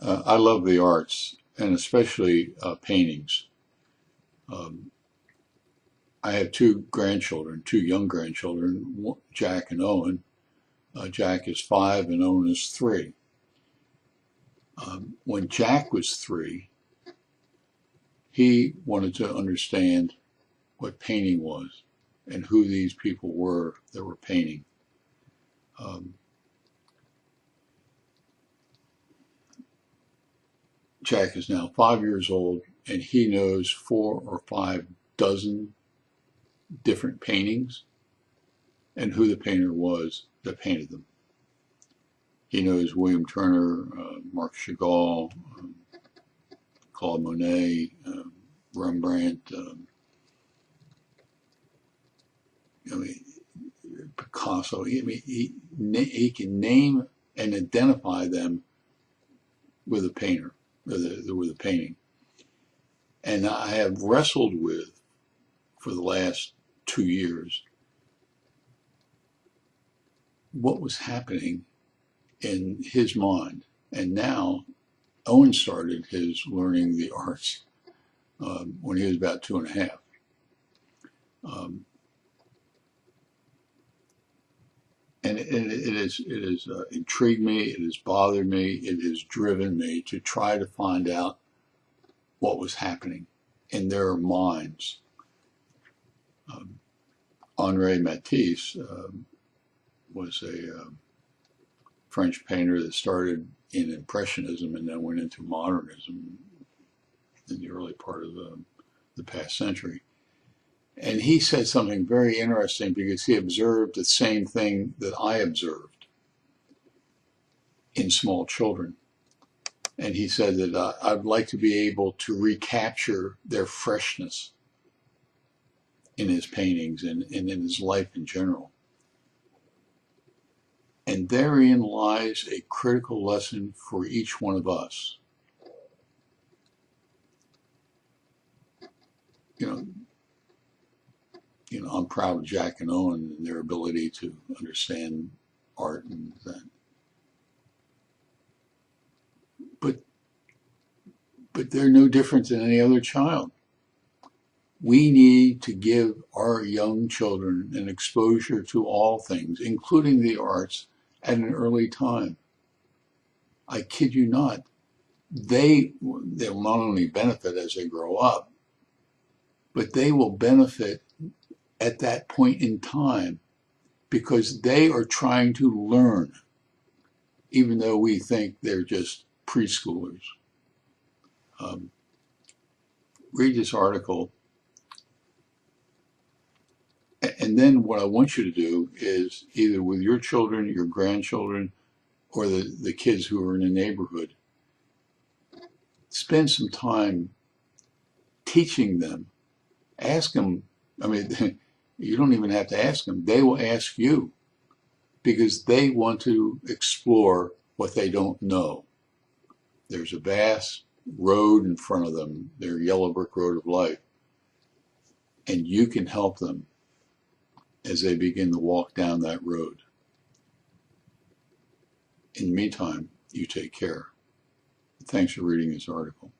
I love the arts, and especially paintings. Um, I have two grandchildren, two young grandchildren, Jack and Owen. Jack is 5 and Owen is 3. When Jack was 3, he wanted to understand what painting was and who these people were that were painting. Um, Jack is now 5 years old, and he knows 4 or 5 dozen different paintings and who the painter was that painted them. He knows William Turner, Marc Chagall, Claude Monet, Rembrandt, Picasso. He can name and identify them with a painter, with a painting. And I have wrestled with, for the last 2 years, what was happening in his mind. And now Owen started his learning the arts when he was about 2.5. And it has intrigued me, it has bothered me, it has driven me to try to find out what was happening in their minds. Henri Matisse was a French painter that started in Impressionism and then went into Modernism in the early part of the past century. And he said something very interesting because he observed the same thing that I observed in small children. And he said that I'd like to be able to recapture their freshness in his paintings and in his life in general. And therein lies a critical lesson for each one of us. I'm proud of Jack and Owen and their ability to understand art and that. But they're no different than any other child. We need to give our young children an exposure to all things, including the arts, at an early time. I kid you not. They'll not only benefit as they grow up, but they will benefit at that point in time because they are trying to learn, even though we think they're just preschoolers. Read this article, and then what I want you to do is either with your children, your grandchildren, or the kids who are in the neighborhood, spend some time teaching them. Ask them, you don't even have to ask them. They will ask you because they want to explore what they don't know. There's a vast road in front of them, their yellow brick road of life, and you can help them as they begin to walk down that road. In the meantime, you take care. Thanks for reading this article.